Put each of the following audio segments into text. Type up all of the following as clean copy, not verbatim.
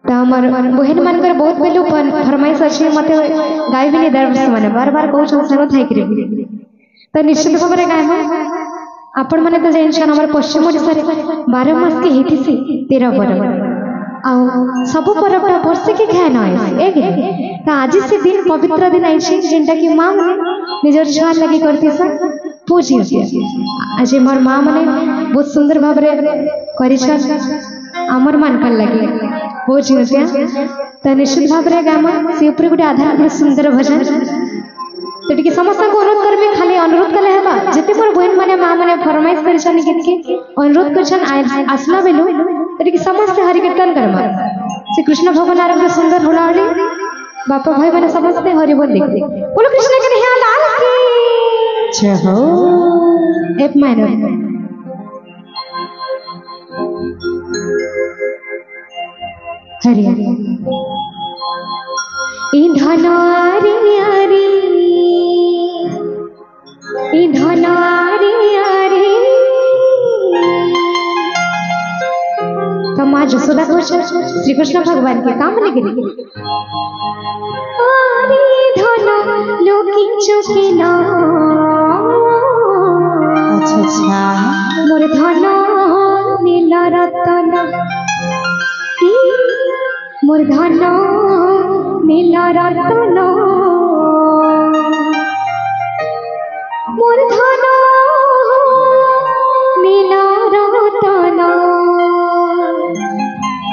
तो हमर बहन मानकर बहुत बेलू फरमाइश अच्छी मत गाय भी नहीं दर मैंने बार बार कहूँ संग थी तो निश्चित भाव में गाय आपण मैंने तो जान आम पश्चिम ओडिशा 12 मास के होती 13 पर्व सब पर्व वर्षे के खाए न तो आज से दिन पवित्र दिन आई जेनटा कि माँ मैंने निजर छुआ लगी करती सर पूजी आज मोर माँ मैंने बहुत सुंदर भाव आमर मानकर लगे पूजी तो निश्चित भाव में गाम से गोटे आधार सुंदर भजन तो टी समस्त को अनुरोध करबे खाली अनुरोध कले हेबा जते मोर बहन माने मां माने फरमाइश करछन गीत के अनुरोध करछन आसला बेलु तो टी समस्त हरि कीर्तन करबा श्री कृष्ण भगवान आरंभ सुंदर होलाली बापा भाई माने समस्त हरि बोल देख बोलो कृष्ण के यहाँ लाल की जय हो एप माइनर हरि हरि धनारी हरि धनारी हरि तो माँ जसोदा को श्री कृष्ण भगवान के काम लेके धन लोकी चुके ना अच्छा मोर धन नीला रतन मोर धन नीला रतन मोर धन नीला रतन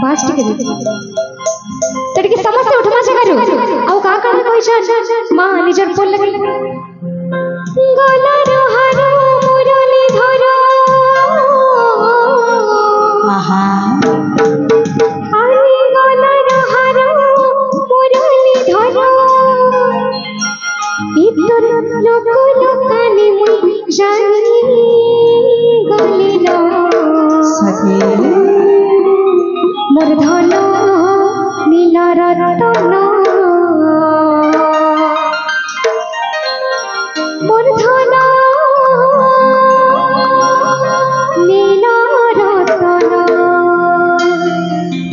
बास टिके समस्या उठमा से करू आउ का का कोइ छ मां निजर बोल लगे गला रहारो मुरली धर आहा आई गला रहारो मुरली धर इतर लोक लोकानी मुई जानी गलिलो सखे मोर धन नीला रतन मोर धन नीला रतन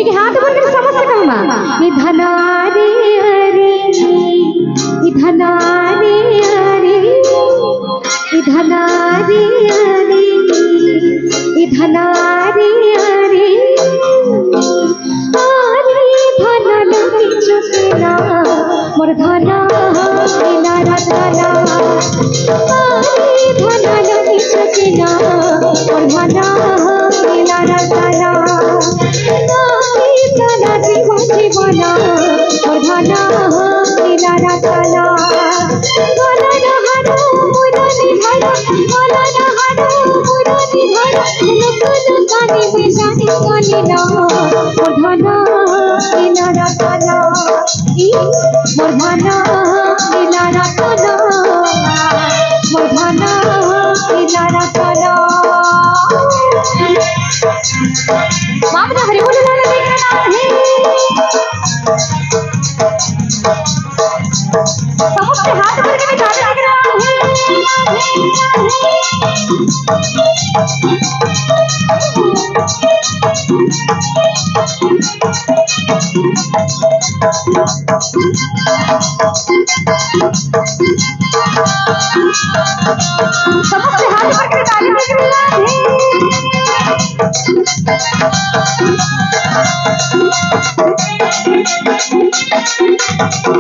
एक हाथ बोल कर समस्त कहमा ई धनारे हरि ई धनारे हरि ई धनारे हरि ई धनारे हरि मोर धन नीला रतन धन लगी चुकिना मोर धन नीला रतन तना जीवन जीवन मोर धन नीला रतन गला रहारो मुरली धर गला रहारो मुरली धर लोक लोकानी बेजानी गलिलो मोर धन नीला रतन मोर धन नीला रतन मोर धन नीला रतन बाप ने हरि बोल लाल देखना है समस्त हाथ भर के बिठा देखना समस्त हाथ भर के ताली बजना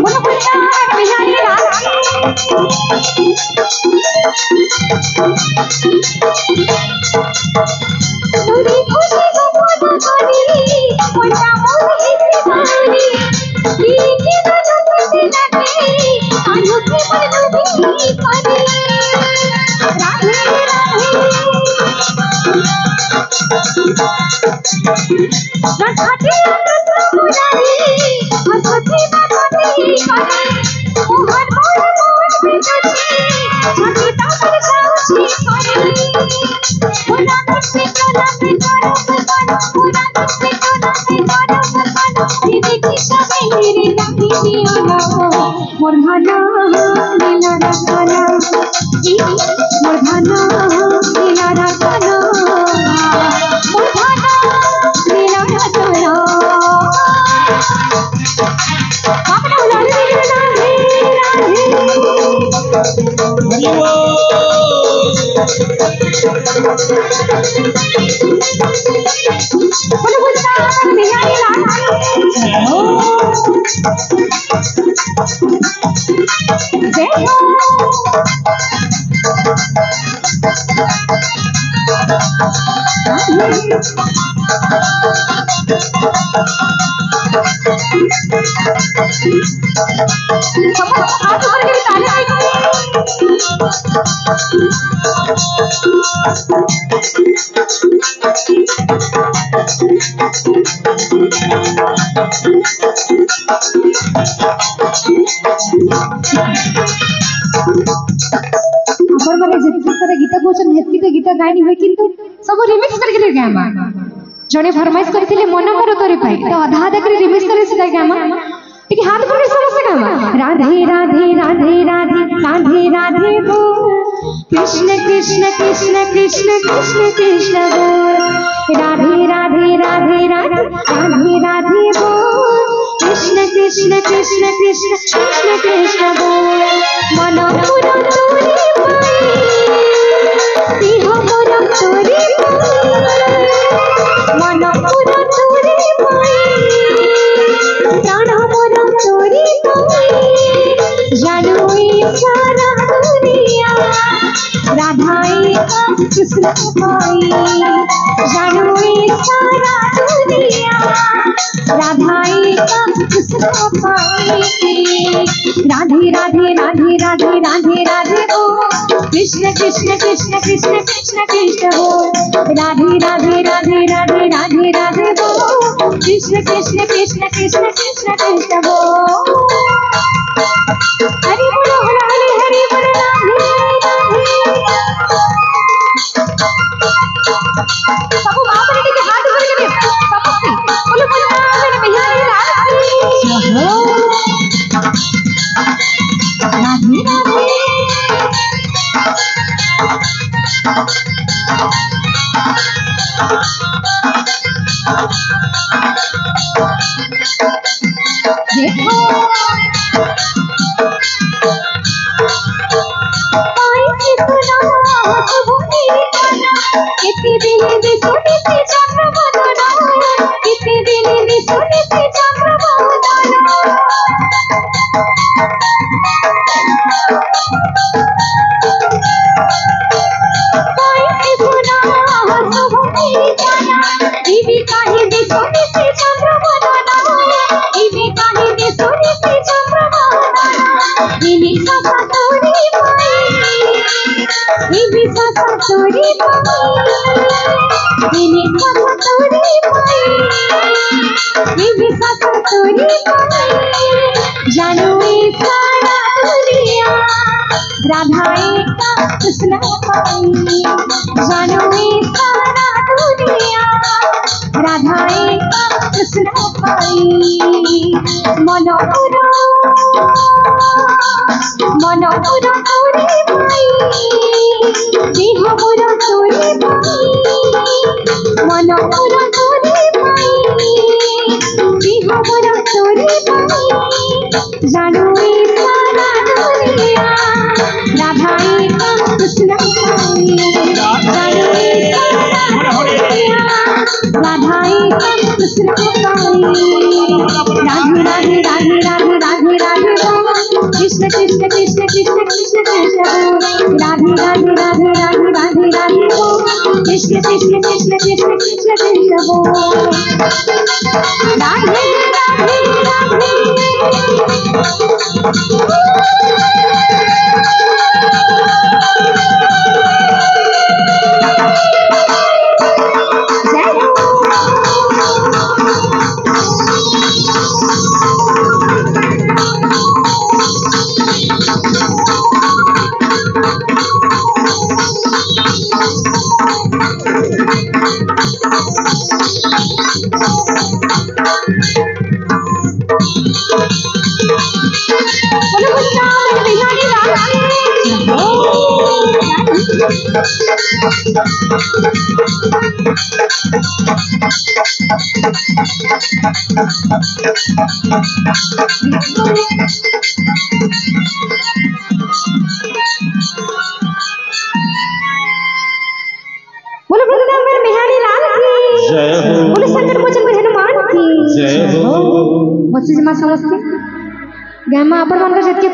बोलो बिहारी मोर धन नीला रतन मोर धन नीला रतन मोर धन नीला रतन बोलो बोलता बिहारी लाल जय हो हाथ ऊपर करके ताली आपण माने जेति सारा गीत कोचन हेति तो गीत गाइनी होय किंतु सब रिमिक्स करके गामा जने फरमाइश करथिले मन कर तोरे पाई तो आधा आधा कर रिमिक्स करे सिदा गामा ठीक हाथ पर समस्त गामा राधे राधे राधे राधे राधे राधे बोल कृष्ण कृष्ण कृष्ण कृष्ण कृष्ण कृष्ण बोल राधे राधे राधे राधे राधे राधे बोल कृष्ण कृष्ण कृष्ण कृष्ण कृष्ण कृष्ण बोल मन पूरा तोरे पाई मोर तोरे मन पूरा तोरे पाई प्राण मोर तोरे पाई जानू सारा दुनिया राधाई का कृष्ण पाई जानू सारा दुनिया राधाई का कृष्ण पाई राधे राधे राधे राधे राधे राधे ओ कृष्ण कृष्ण कृष्ण कृष्ण कृष्ण कृष्ण बोल राधे राधे राधे राधे राधे राधे बोल कृष्ण कृष्ण कृष्ण कृष्ण कृष्ण कृष्ण बोल हरि बोलो हरि बोलो राधे सब बाप रे के हाथ ऊपर करके समस्ती बोलो बोलो राधे बिहारी लाल राधे राधे देखो पाई सुना हाथ भूमि गाना कितने दिन भी सुनी थी चंद्र बदना कितने दिन भी सुनी थी चंद्र बदना पाई सुना हाथ भूमि गाना इवी काहे भी सुनी थी चंद्र बदना इवी काहे भी सुनी थी चंद्र बदना इनी ससा तोरी इवी ससा तोरी इनी ससा तोरी इवी ससा तोरी जानू सारा दुनिया राधाई का कृष्ण पाई जानू सारा दुनिया राधाई का कृष्ण पाई मन पूरा तोरे पाई देह पूरा तोरे पाई मन पूरा तोरे पाई देह पूरा तोरे पाई जानू सारा दुनिया राधाई का कृष्ण पाई जानू सारा दुनिया राधाई का कृष्ण पाई राधे राधे राधे राधे राधे राधे कृष्ण कृष्ण कृष्ण कृष्ण कृष्ण कृष्ण राधे राधे राधे राधे राधे राधे कृष्ण कृष्ण कृष्ण कृष्ण कृष्ण कृष्ण राधे राधे जय हो बसी जमा समझते गामा आपण मान के